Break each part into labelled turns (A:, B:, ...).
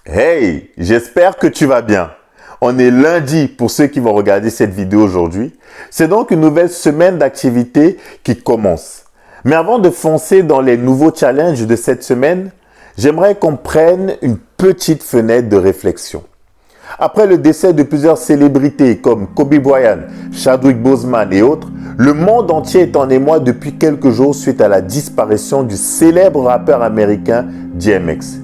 A: Hey, j'espère que tu vas bien. On est lundi pour ceux qui vont regarder cette vidéo aujourd'hui. C'est donc une nouvelle semaine d'activité qui commence. Mais avant de foncer dans les nouveaux challenges de cette semaine, j'aimerais qu'on prenne une petite fenêtre de réflexion. Après le décès de plusieurs célébrités comme Kobe Bryant, Chadwick Boseman et autres, le monde entier est en émoi depuis quelques jours suite à la disparition du célèbre rappeur américain DMX.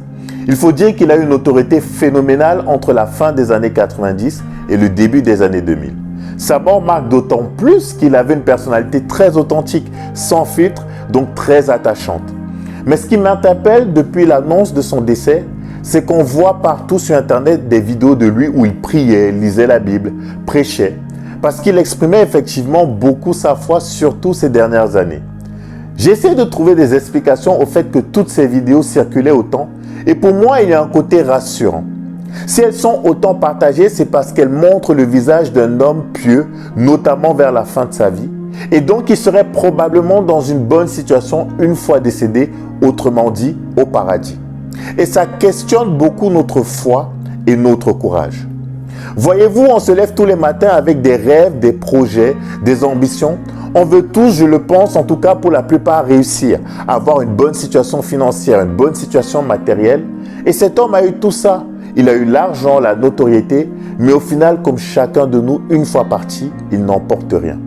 A: Il faut dire qu'il a eu une autorité phénoménale entre la fin des années 90 et le début des années 2000. Sa mort marque d'autant plus qu'il avait une personnalité très authentique, sans filtre, donc très attachante. Mais ce qui m'interpelle depuis l'annonce de son décès, c'est qu'on voit partout sur Internet des vidéos de lui où il priait, lisait la Bible, prêchait, parce qu'il exprimait effectivement beaucoup sa foi, surtout ces dernières années. J'ai essayé de trouver des explications au fait que toutes ces vidéos circulaient autant, et pour moi, il y a un côté rassurant. Si elles sont autant partagées, c'est parce qu'elles montrent le visage d'un homme pieux, notamment vers la fin de sa vie, et donc il serait probablement dans une bonne situation une fois décédé, autrement dit, au paradis. Et ça questionne beaucoup notre foi et notre courage. Voyez-vous, on se lève tous les matins avec des rêves, des projets, des ambitions. On veut tous, je le pense, en tout cas pour la plupart, réussir, avoir une bonne situation financière, une bonne situation matérielle. Et cet homme a eu tout ça. Il a eu l'argent, la notoriété, mais au final, comme chacun de nous, une fois parti, il n'emporte rien.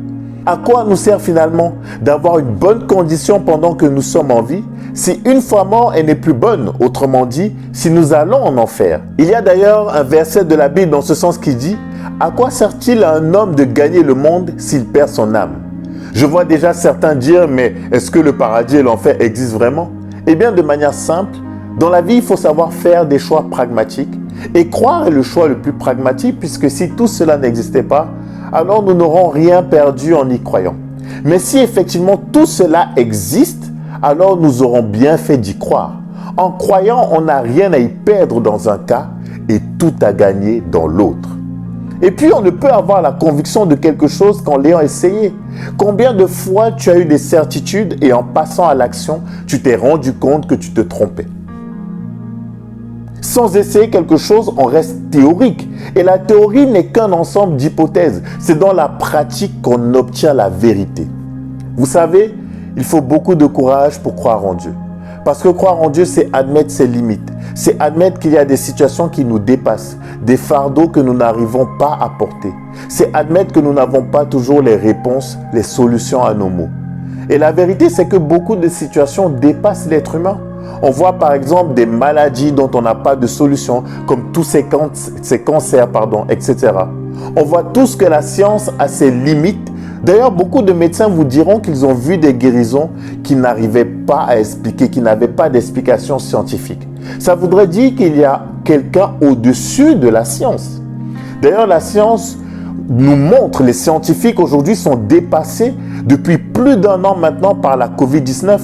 A: À quoi nous sert finalement d'avoir une bonne condition pendant que nous sommes en vie si une fois mort, elle n'est plus bonne, autrement dit, si nous allons en enfer? Il y a d'ailleurs un verset de la Bible dans ce sens qui dit « À quoi sert-il à un homme de gagner le monde s'il perd son âme ?» Je vois déjà certains dire « Mais est-ce que le paradis et l'enfer existent vraiment ?» Eh bien, de manière simple, dans la vie, il faut savoir faire des choix pragmatiques. Et croire est le choix le plus pragmatique puisque si tout cela n'existait pas, alors nous n'aurons rien perdu en y croyant. Mais si effectivement tout cela existe, alors nous aurons bien fait d'y croire. En croyant, on n'a rien à y perdre dans un cas et tout à gagner dans l'autre. Et puis, on ne peut avoir la conviction de quelque chose qu'en l'ayant essayé. Combien de fois tu as eu des certitudes et en passant à l'action, tu t'es rendu compte que tu te trompais? Sans essayer quelque chose, on reste théorique. Et la théorie n'est qu'un ensemble d'hypothèses. C'est dans la pratique qu'on obtient la vérité. Vous savez, il faut beaucoup de courage pour croire en Dieu. Parce que croire en Dieu, c'est admettre ses limites. C'est admettre qu'il y a des situations qui nous dépassent, des fardeaux que nous n'arrivons pas à porter. C'est admettre que nous n'avons pas toujours les réponses, les solutions à nos maux. Et la vérité, c'est que beaucoup de situations dépassent l'être humain. On voit par exemple des maladies dont on n'a pas de solution, comme tous ces cancers, etc. On voit tous que la science a ses limites. D'ailleurs, beaucoup de médecins vous diront qu'ils ont vu des guérisons qu'ils n'arrivaient pas à expliquer, qui n'avaient pas d'explication scientifique. Ça voudrait dire qu'il y a quelqu'un au-dessus de la science. D'ailleurs, la science nous montre, les scientifiques aujourd'hui sont dépassés depuis plus d'1 an maintenant par la Covid-19.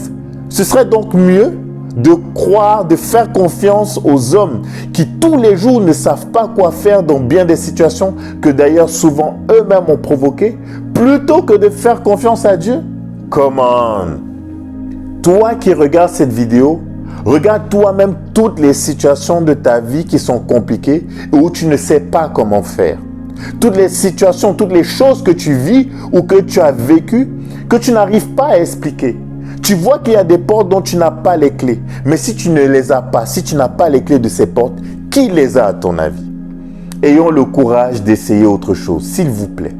A: Ce serait donc mieux de croire, de faire confiance aux hommes qui tous les jours ne savent pas quoi faire dans bien des situations que d'ailleurs souvent eux-mêmes ont provoquées, plutôt que de faire confiance à Dieu. Come on! Toi qui regardes cette vidéo, regarde toi-même toutes les situations de ta vie qui sont compliquées et où tu ne sais pas comment faire. Toutes les situations, toutes les choses que tu vis ou que tu as vécues, que tu n'arrives pas à expliquer. Tu vois qu'il y a des portes dont tu n'as pas les clés. Mais si tu ne les as pas, si tu n'as pas les clés de ces portes, qui les a à ton avis? Ayons le courage d'essayer autre chose, s'il vous plaît.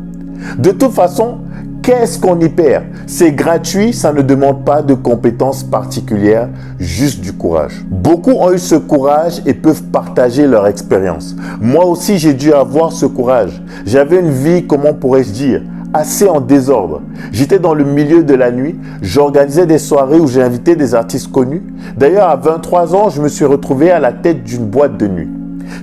A: De toute façon, qu'est-ce qu'on y perd? C'est gratuit, ça ne demande pas de compétences particulières, juste du courage. Beaucoup ont eu ce courage et peuvent partager leur expérience. Moi aussi, j'ai dû avoir ce courage. J'avais une vie, comment pourrais-je dire, assez en désordre. J'étais dans le milieu de la nuit, j'organisais des soirées où j'ai invité des artistes connus. D'ailleurs, à 23 ans, je me suis retrouvé à la tête d'une boîte de nuit.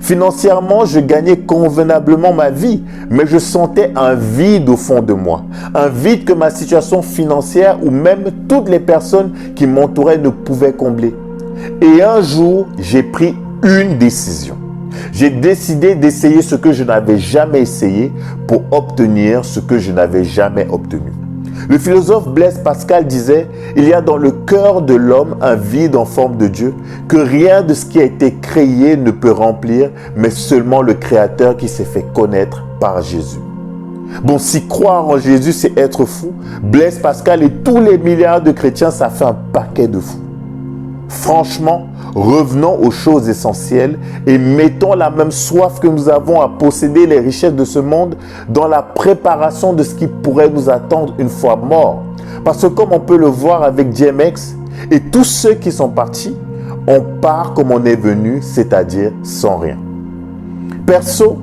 A: Financièrement, je gagnais convenablement ma vie, mais je sentais un vide au fond de moi. Un vide que ma situation financière ou même toutes les personnes qui m'entouraient ne pouvaient combler. Et un jour, j'ai pris une décision. J'ai décidé d'essayer ce que je n'avais jamais essayé pour obtenir ce que je n'avais jamais obtenu. Le philosophe Blaise Pascal disait « Il y a dans le cœur de l'homme un vide en forme de Dieu que rien de ce qui a été créé ne peut remplir, mais seulement le Créateur qui s'est fait connaître par Jésus. » Bon, si croire en Jésus, c'est être fou, Blaise Pascal et tous les milliards de chrétiens, ça fait un paquet de fous. Franchement, revenons aux choses essentielles et mettons la même soif que nous avons à posséder les richesses de ce monde dans la préparation de ce qui pourrait nous attendre une fois morts. Parce que comme on peut le voir avec DMX et tous ceux qui sont partis, on part comme on est venu, c'est-à-dire sans rien. Perso,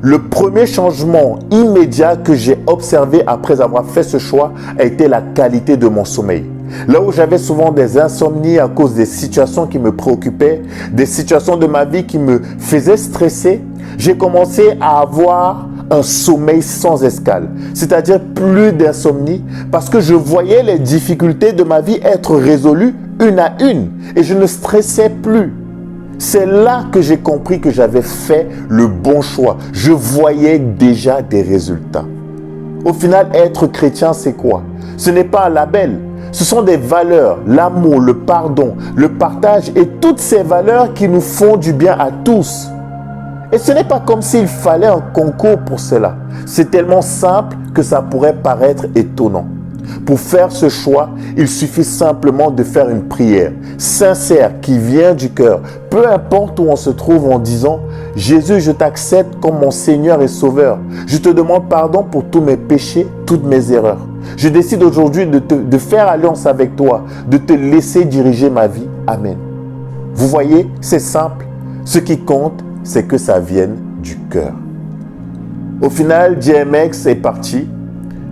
A: le premier changement immédiat que j'ai observé après avoir fait ce choix a été la qualité de mon sommeil. Là où j'avais souvent des insomnies à cause des situations qui me préoccupaient, des situations de ma vie qui me faisaient stresser, j'ai commencé à avoir un sommeil sans escale, c'est-à-dire plus d'insomnie parce que je voyais les difficultés de ma vie être résolues une à une et je ne stressais plus. C'est là que j'ai compris que j'avais fait le bon choix. Je voyais déjà des résultats. Au final, être chrétien, c'est quoi? Ce n'est pas un label. Ce sont des valeurs, l'amour, le pardon, le partage et toutes ces valeurs qui nous font du bien à tous. Et ce n'est pas comme s'il fallait un concours pour cela. C'est tellement simple que ça pourrait paraître étonnant. Pour faire ce choix, il suffit simplement de faire une prière sincère qui vient du cœur, peu importe où on se trouve, en disant « Jésus, je t'accepte comme mon Seigneur et Sauveur. Je te demande pardon pour tous mes péchés, toutes mes erreurs. Je décide aujourd'hui de faire alliance avec toi, de te laisser diriger ma vie. Amen. » Vous voyez, c'est simple. Ce qui compte, c'est que ça vienne du cœur. Au final, DMX est parti.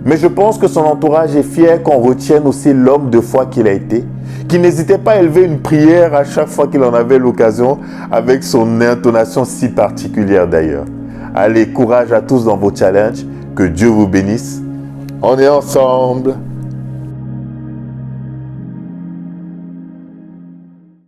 A: Mais je pense que son entourage est fier qu'on retienne aussi l'homme de foi qu'il a été, qui n'hésitait pas à élever une prière à chaque fois qu'il en avait l'occasion, avec son intonation si particulière d'ailleurs. Allez, courage à tous dans vos challenges, que Dieu vous bénisse. On est ensemble.